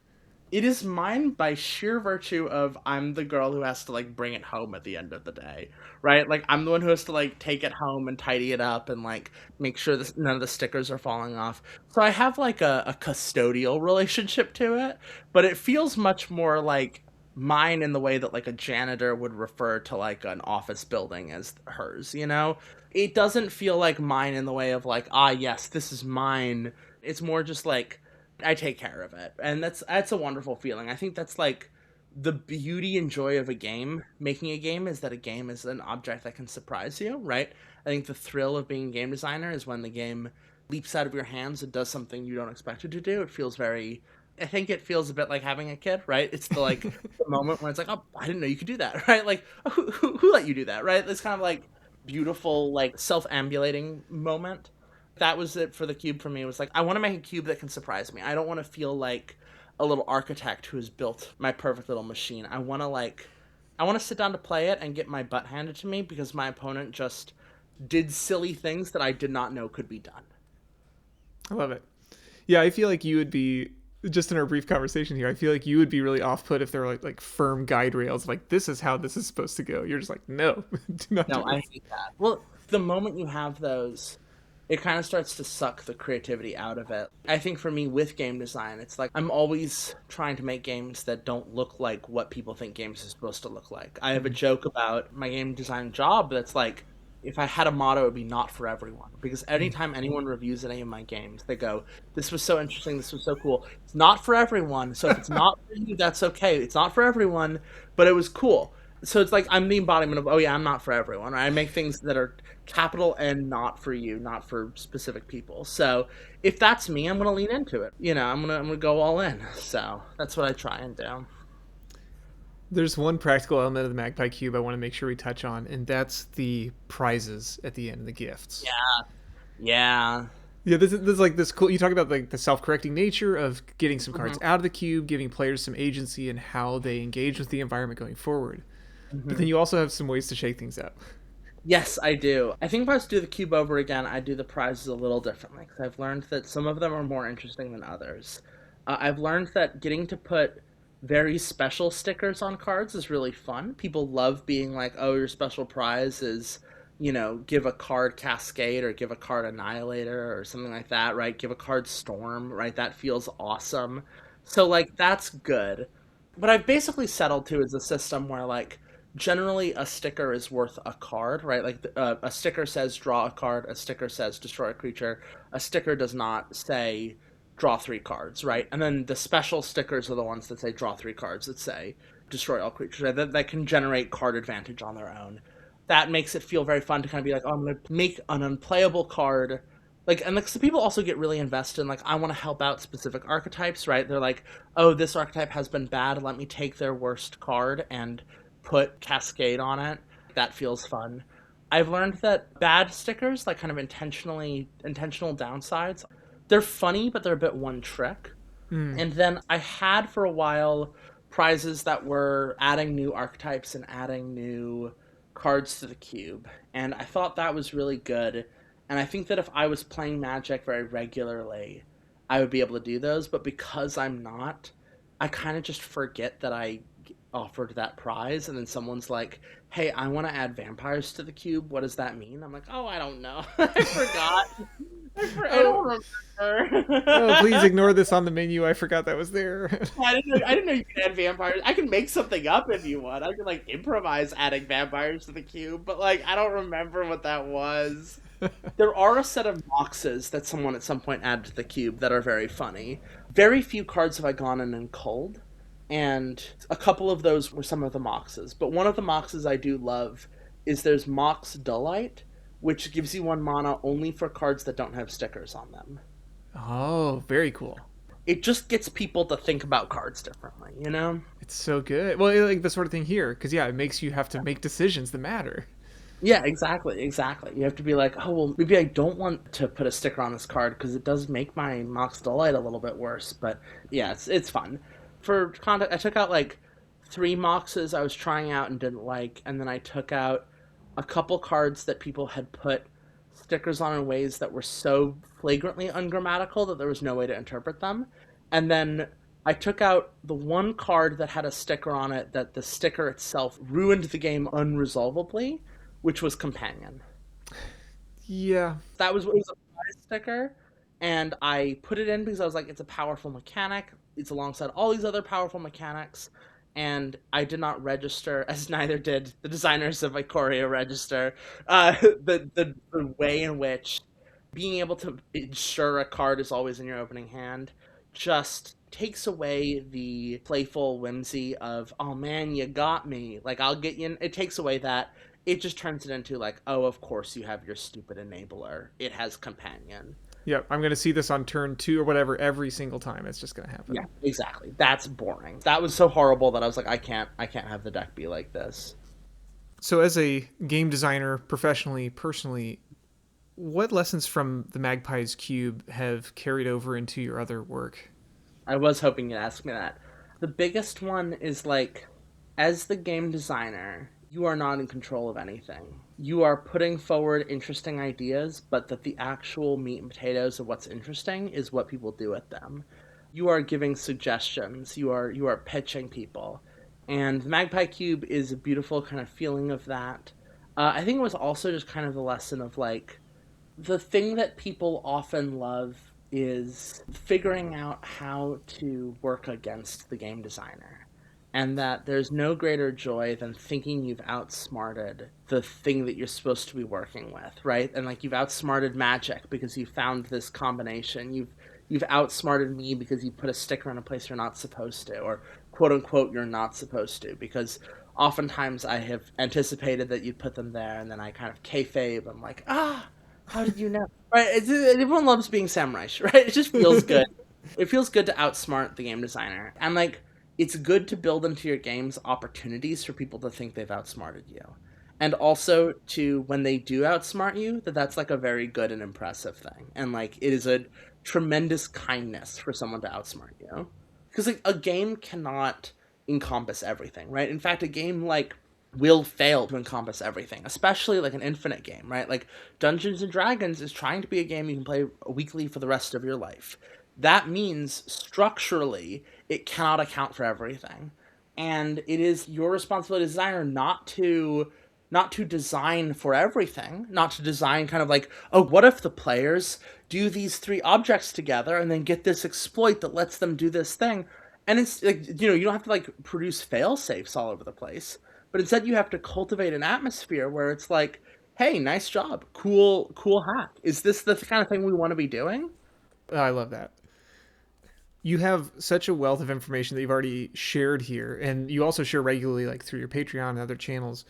It is mine by sheer virtue of I'm the girl who has to like bring it home at the end of the day, right? Like I'm the one who has to like take it home and tidy it up and like make sure this, none of the stickers are falling off. So I have like a custodial relationship to it, but it feels much more like mine in the way that like a janitor would refer to like an office building as hers, you know? It doesn't feel like mine in the way of like, ah, yes, this is mine. It's more just like I take care of it. And that's a wonderful feeling. I think that's like the beauty and joy of a game, making a game, is that a game is an object that can surprise you, right? I think the thrill of being a game designer is when the game leaps out of your hands and does something you don't expect it to do. It feels very I think it feels a bit like having a kid, right? It's the like the moment when it's like, oh, I didn't know you could do that, right? Like, who let you do that, right? It's kind of like beautiful, like self-ambulating moment. That was it for the cube for me. It was like I want to make a cube that can surprise me. I don't want to feel like a little architect who has built my perfect little machine. I want to sit down to play it and get my butt handed to me because my opponent just did silly things that I did not know could be done. I love it. Yeah, I feel like you would be, just in our brief conversation here, I feel like you would be really off put if there were like firm guide rails, like this is how this is supposed to go. You're just like, no, do not do No, I this. hate that. Well, the moment you have those, it kind of starts to suck the creativity out of it. I think for me with game design, it's like I'm always trying to make games that don't look like what people think games are supposed to look like. I have a joke about my game design job that's like, if I had a motto, it would be not for everyone. Because anytime anyone reviews any of my games, they go, this was so interesting, this was so cool. It's not for everyone. So if it's not for you, that's okay. It's not for everyone, but it was cool. So it's like I'm the embodiment of, oh yeah, I'm not for everyone. Right? I make things that are capital and not for you, not for specific people. So if that's me, I'm gonna lean into it. I'm gonna go all in. So that's what I try and do. There's one practical element of the Magpie Cube I want to make sure we touch on, and that's the prizes at the end, the gifts. Yeah. Yeah. Yeah, this is like this cool. You talk about like the self-correcting nature of getting some cards Hmm. out of the cube, giving players some agency in how they engage with the environment going forward. But then you also have some ways to shake things up. Yes, I do. I think if I was to do the cube over again, I'd do the prizes a little differently because I've learned that some of them are more interesting than others. I've learned that getting to put very special stickers on cards is really fun. People love being like, oh, your special prize is, give a card Cascade or give a card Annihilator or something like that, right? Give a card Storm, right? That feels awesome. So, like, that's good. What I've basically settled to is a system where, like, generally a sticker is worth a card, right? Like a sticker says draw a card, a sticker says destroy a creature, a sticker does not say draw three cards, right? And then the special stickers are the ones that say draw three cards that say destroy all creatures, right? That can generate card advantage on their own. That makes it feel very fun to kind of be like, oh, I'm going to make an unplayable card. Like, and like, so people also get really invested in, like, I want to help out specific archetypes, right? They're like, oh, this archetype has been bad. Let me take their worst card and put Cascade on it. That feels fun. I've learned that bad stickers, like kind of intentional downsides, they're funny, but they're a bit one trick. Mm. And then I had for a while prizes that were adding new archetypes and adding new cards to the cube. And I thought that was really good. And I think that if I was playing Magic very regularly, I would be able to do those. But because I'm not, I kind of just forget that I offered that prize. And then someone's like, hey, I want to add vampires to the cube. What does that mean? I'm like, oh, I don't know. I forgot. I Oh, don't remember. oh, please ignore this on the menu. I forgot that was there. I didn't know you could add vampires. I can make something up if you want. I can like improvise adding vampires to the cube, but like I don't remember what that was. There are a set of boxes that someone at some point added to the cube that are very funny. Very few cards have I gone in and culled, and a couple of those were some of the moxes. But one of the moxes I do love is there's Mox Dullite, which gives you one mana only for cards that don't have stickers on them. Oh, very cool. It just gets people to think about cards differently, you know? It's so good. Well, like the sort of thing here, because yeah, it makes you have to make decisions that matter. Yeah, exactly, exactly. You have to be like, oh, well, maybe I don't want to put a sticker on this card because it does make my Mox Delight a little bit worse. But yeah, it's fun. For content, I took out like three Moxes I was trying out and didn't like, and then I took out a couple cards that people had put stickers on in ways that were so flagrantly ungrammatical that there was no way to interpret them. And then I took out the one card that had a sticker on it that the sticker itself ruined the game unresolvably, which was Companion. Yeah. That was, it was a prize sticker, and I put it in because I was like, it's a powerful mechanic. It's alongside all these other powerful mechanics, and I did not register, as neither did the designers of Ikoria register, the way in which being able to ensure a card is always in your opening hand just takes away the playful whimsy of, oh man, you got me. Like, I'll get you. It takes away that. It just turns it into, like, oh, of course you have your stupid enabler. It has Companion. Yep. I'm going to see this on turn 2 or whatever every single time. It's just going to Yeah, happen. exactly. That's boring. That was so horrible that I was like, I can't have the deck be like this. So, as a game designer, professionally, personally, what lessons from the Magpie's Cube have carried over into your other work? I was hoping you'd ask me that. The biggest one is like, as the game designer, you are not in control of anything. You are putting forward interesting ideas, but that the actual meat and potatoes of what's interesting is what people do with them. You are giving suggestions. You are pitching people, and the Magpie Cube is a beautiful kind of feeling of that. I think it was also just kind of the lesson of like the thing that people often love is figuring out how to work against the game designer. And that there's no greater joy than thinking you've outsmarted the thing that you're supposed to be working with, right? And like you've outsmarted Magic because you found this combination. You've outsmarted me because you put a sticker in a place you're not supposed to, or quote unquote you're not supposed to, because oftentimes I have anticipated that you'd put them there, and then I kind of kayfabe. I'm like, ah, how did you know? Right? Everyone loves being samurai, right? It just feels good. It feels good to outsmart the game designer, and like it's good to build into your games opportunities for people to think they've outsmarted you, and also to when they do outsmart you, that's like a very good and impressive thing, and like it is a tremendous kindness for someone to outsmart you, because like a game cannot encompass everything, right? In fact, a game like will fail to encompass everything, especially like an infinite game, right? Like Dungeons and Dragons is trying to be a game you can play weekly for the rest of your life. That means structurally it cannot account for everything. And it is your responsibility as a designer not to design for everything, not to design kind of like, oh, what if the players do these three objects together and then get this exploit that lets them do this thing? And it's like, you don't have to like produce fail safes all over the place, but instead you have to cultivate an atmosphere where it's like, hey, nice job, cool hack. Is this the kind of thing we want to be doing? I love that. You have such a wealth of information that you've already shared here, and you also share regularly, like through your Patreon and other channels.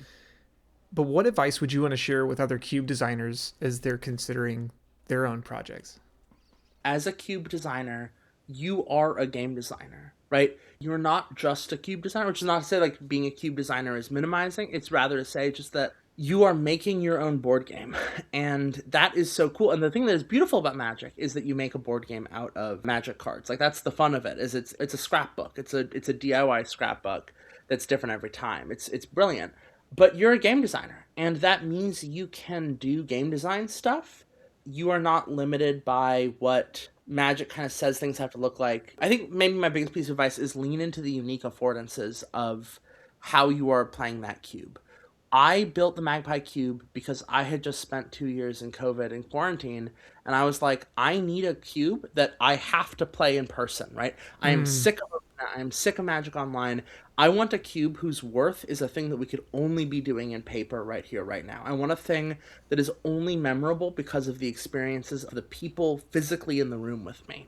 But what advice would you want to share with other cube designers as they're considering their own projects? As a cube designer, you are a game designer, right? You're not just a cube designer, which is not to say like being a cube designer is minimizing. It's rather to say just that you are making your own board game. And that is so cool. And the thing that is beautiful about Magic is that you make a board game out of Magic cards. Like that's the fun of it, is it's a scrapbook. It's a DIY scrapbook that's different every time. It's brilliant. But you're a game designer, and that means you can do game design stuff. You are not limited by what Magic kind of says things have to look like. I think maybe my biggest piece of advice is lean into the unique affordances of how you are playing that cube. I built the Magpie cube because I had just spent 2 years in COVID and quarantine, and I was like, I need a cube that I have to play in person, right? I am sick of Magic Online. I want a cube whose worth is a thing that we could only be doing in paper right here, right now. I want a thing that is only memorable because of the experiences of the people physically in the room with me.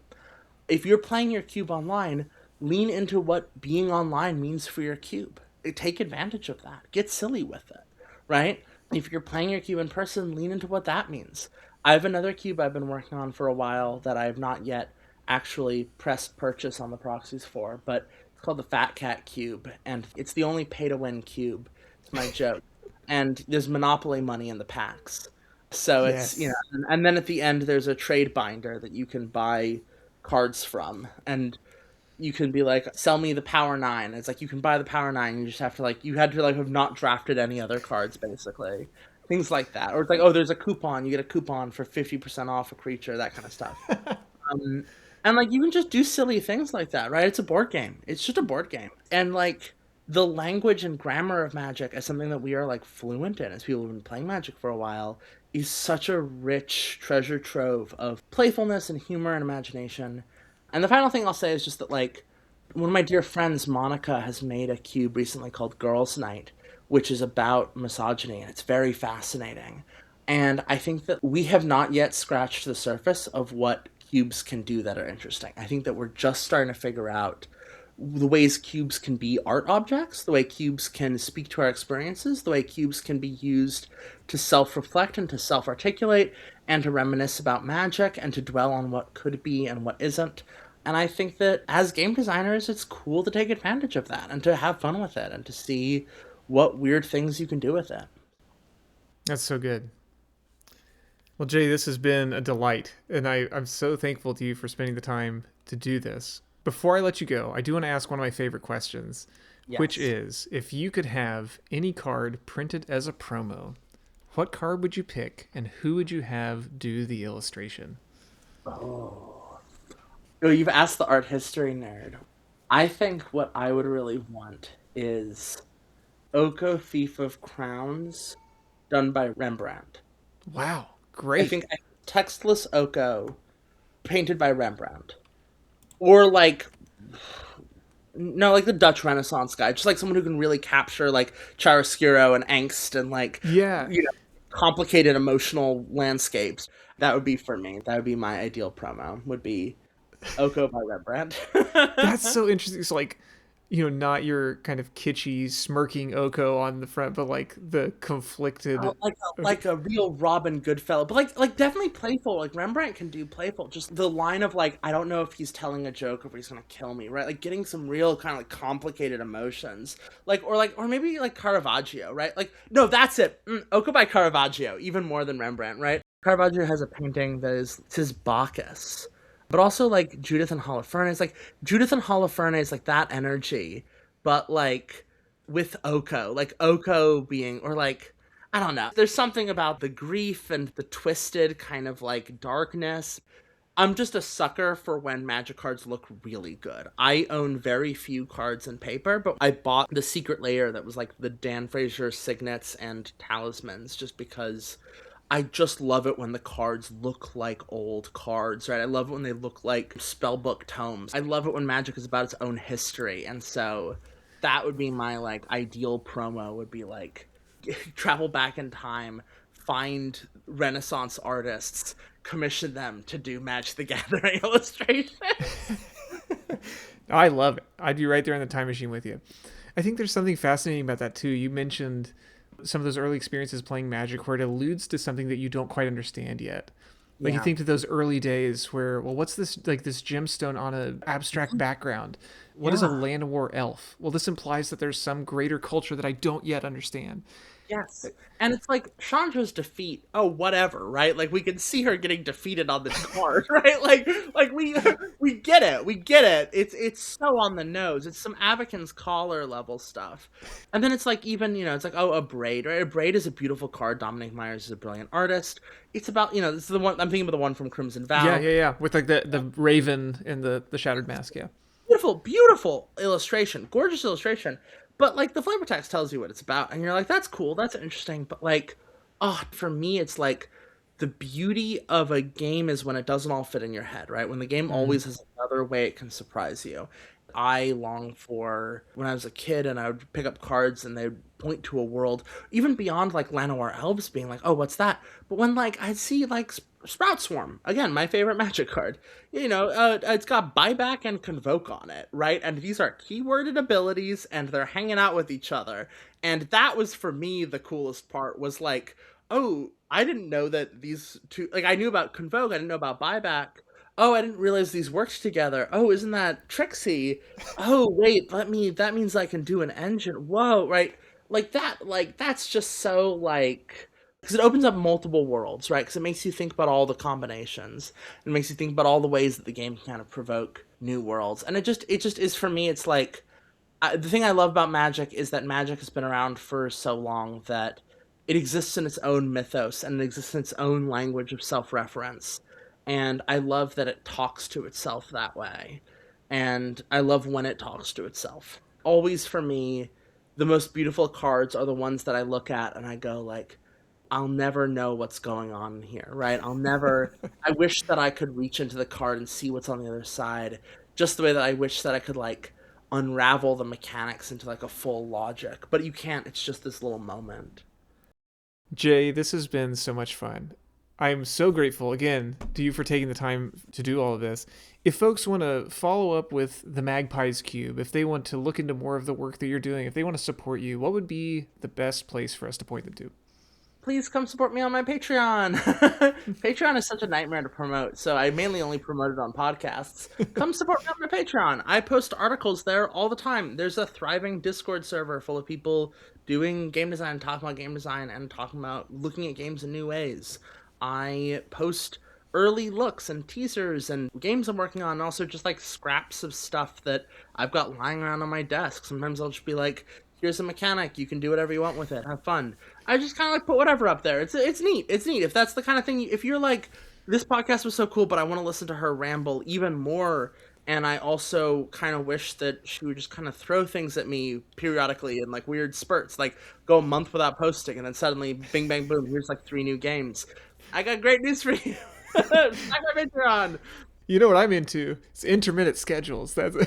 If you're playing your cube online, lean into what being online means for your cube. Take advantage of that. Get silly with it, right? If you're playing your cube in person, lean into what that means. I have another cube I've been working on for a while that I have not yet actually pressed purchase on the proxies for, but it's called the Fat Cat Cube, and it's the only pay-to-win cube. It's my joke. And there's Monopoly money in the packs. So it's, Yes. and then at the end there's a trade binder that you can buy cards from. And you can be like, sell me the Power 9. It's like you can buy the Power 9, you just have to like, you had to like have not drafted any other cards, basically. Things like that. Or it's like, oh, there's a coupon. You get a coupon for 50% off a creature, that kind of stuff. Um, and like you can just do silly things like that, right? It's a board game. It's just a board game. And like the language and grammar of Magic as something that we are like fluent in as people who've been playing Magic for a while is such a rich treasure trove of playfulness and humor and imagination. And the final thing I'll say is just that like one of my dear friends, Monica, has made a cube recently called Girls Night, which is about misogyny, and it's very fascinating. And I think that we have not yet scratched the surface of what cubes can do that are interesting. I think that we're just starting to figure out the ways cubes can be art objects, the way cubes can speak to our experiences, the way cubes can be used to self-reflect and to self-articulate and to reminisce about magic and to dwell on what could be and what isn't. And I think that as game designers, it's cool to take advantage of that and to have fun with it and to see what weird things you can do with it. That's so good. Well, Jay, this has been a delight, and I'm so thankful to you for spending the time to do this. Before I let you go, I do want to ask one of my favorite questions, which Yes. is if you could have any card printed as a promo, what card would you pick, and who would you have do the illustration? Oh. Oh, you've asked the art history nerd. I think what I would really want is Oko Thief of Crowns done by Rembrandt. Wow, I great. think textless Oko painted by Rembrandt. Or like no, like the Dutch Renaissance guy, just like someone who can really capture like chiaroscuro and angst and like Yeah, complicated emotional landscapes. That would be for me. That would be my ideal promo. Would be Oko by Rembrandt. that's so interesting. So, like, not your kind of kitschy, smirking Oko on the front, but like the conflicted. Oh, like a real Robin Goodfellow, but like definitely playful. Like Rembrandt can do playful. Just the line of like, I don't know if he's telling a joke or if he's gonna kill me, right? Like getting some real kind of like complicated emotions, or maybe like Caravaggio, right? Like no, that's it. Oko by Caravaggio, even more than Rembrandt, right? Caravaggio has a painting that is it's his Bacchus, but also like Judith and Holofernes. Like Judith and Holofernes, like that energy, but like with Oko, like Oko being, or like, I don't know. There's something about the grief and the twisted kind of like darkness. I'm just a sucker for when Magic cards look really good. I own very few cards in paper, but I bought the Secret Layer that was like the Dan Fraser signets and talismans just because I just love it when the cards look like old cards, right? I love it when they look like spellbook tomes. I love it when Magic is about its own history. And so that would be my like ideal promo would be like travel back in time, find Renaissance artists, commission them to do Magic the Gathering illustration. I love it. I'd be right there in the time machine with you. I think there's something fascinating about that too. You mentioned some of those early experiences playing Magic where it alludes to something that you don't quite understand yet. Like you Yeah. think to those early days where, well, what's this like this gemstone on a abstract background? What is a Yeah. land war elf? Well, this implies that there's some greater culture that I don't yet understand. Yes. And it's like Chandra's defeat, oh whatever, right? Like we can see her getting defeated on this card, right? Like we get it. We get it. It's so on the nose. It's some Avakin's collar level stuff. And then it's like even, it's like, oh, a braid, right? A braid is a beautiful card. Dominic Myers is a brilliant artist. It's about, this is the one I'm thinking of the one from Crimson Yeah, Vow. yeah, yeah. With like the raven and the shattered mask. Yeah. Beautiful, beautiful illustration, gorgeous illustration. But like the flavor text tells you what it's about, and you're like, that's cool, that's interesting. But like, oh, for me, it's like the beauty of a game is when it doesn't all fit in your head, right? When the game Mm. always has another way it can surprise you. I long for when I was a kid and I would pick up cards and they'd point to a world even beyond like Llanowar elves being like, oh, what's that? But when like I'd see like Sprout Swarm, again, my favorite Magic card. It's got buyback and convoke on it, right? And these are keyworded abilities and they're hanging out with each other. And that was for me the coolest part was like, oh, I didn't know that these two, like I knew about convoke, I didn't know about buyback. Oh, I didn't realize these worked together. Oh, isn't that Trixie? Oh, wait, that means I can do an engine. Whoa, right? Like that's just so like because it opens up multiple worlds, right? Because it makes you think about all the combinations. It makes you think about all the ways that the game can kind of provoke new worlds. And it just is for me. It's like the thing I love about Magic is that Magic has been around for so long that it exists in its own mythos and it exists in its own language of self-reference. And I love that it talks to itself that way. And I love when it talks to itself. Always for me, the most beautiful cards are the ones that I look at and I go like, I'll never know what's going on here, right? I wish that I could reach into the card and see what's on the other side, just the way that I wish that I could like unravel the mechanics into like a full logic. But you can't, it's just this little moment. Jay, this has been so much fun. I'm so grateful again to you for taking the time to do all of this. If folks want to follow up with the Magpie's Cube, if they want to look into more of the work that you're doing, if they want to support you, what would be the best place for us to point them to? Please come support me on my Patreon. Patreon is such a nightmare to promote, so I mainly only promote it on podcasts. Come support me on my Patreon. I post articles there all the time. There's a thriving Discord server full of people doing game design, talking about game design, and talking about looking at games in new ways. I post early looks and teasers and games I'm working on, and also just like scraps of stuff that I've got lying around on my desk. Sometimes I'll just be like, here's a mechanic, you can do whatever you want with it, have fun. I just kind of like put whatever up there. It's neat. It's neat. If that's the kind of thing, if you're like, this podcast was so cool, but I want to listen to her ramble even more. And I also kind of wish that she would just kind of throw things at me periodically in like weird spurts, like go a month without posting, and then suddenly, bing, bang, boom, here's like 3 new games. I got great news for you. Sign my Patreon. You know what I'm into? It's intermittent schedules. That's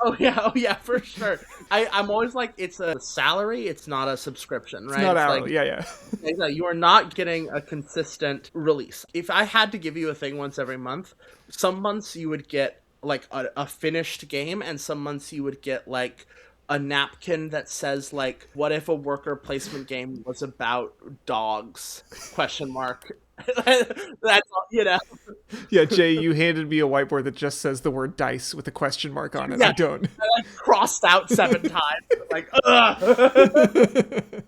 Oh yeah, for sure. I'm always like, it's a salary, it's not a subscription, it's right? not It's like hourly. Yeah, yeah. exactly, you are not getting a consistent release. If I had to give you a thing once every month, some months you would get like a finished game, and some months you would get like a napkin that says like, "What if a worker placement game was about dogs?" Question mark. That's all, Yeah, Jay, you handed me a whiteboard that just says the word dice with a question mark on it. I Yeah, don't. crossed out 7 times. Like, ugh.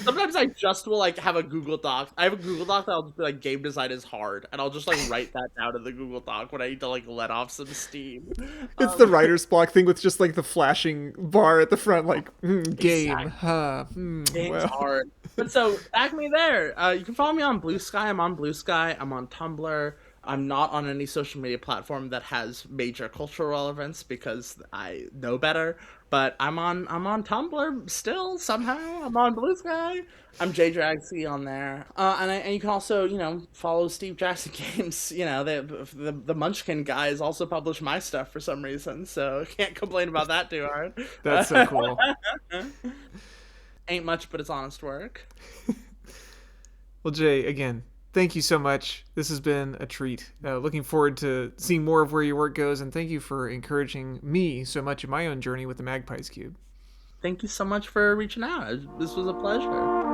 Sometimes I just will like have a Google Doc. I have a Google Doc that I'll just be like game design is hard, and I'll just like write that down in the Google Doc when I need to like let off some steam. It's the Um, writer's block thing with just like the flashing bar at the front, like game. exactly. Game's Well, hard. But so back me there. You can follow me on Blue Sky. I'm on Blue Sky. I'm on Tumblr. I'm not on any social media platform that has major cultural relevance because I know better. But I'm on Tumblr still somehow. I'm on Blue Sky. I'm JDragsy on there. And you can also follow Steve Jackson Games. The Munchkin guys also publish my stuff for some reason, so can't complain about that too that's so hard. cool. Ain't much, but it's honest work. Well, Jay, again, thank you so much. This has been a treat. Looking forward to seeing more of where your work goes, and thank you for encouraging me so much in my own journey with the Magpie's Cube. Thank you so much for reaching out. This was a pleasure.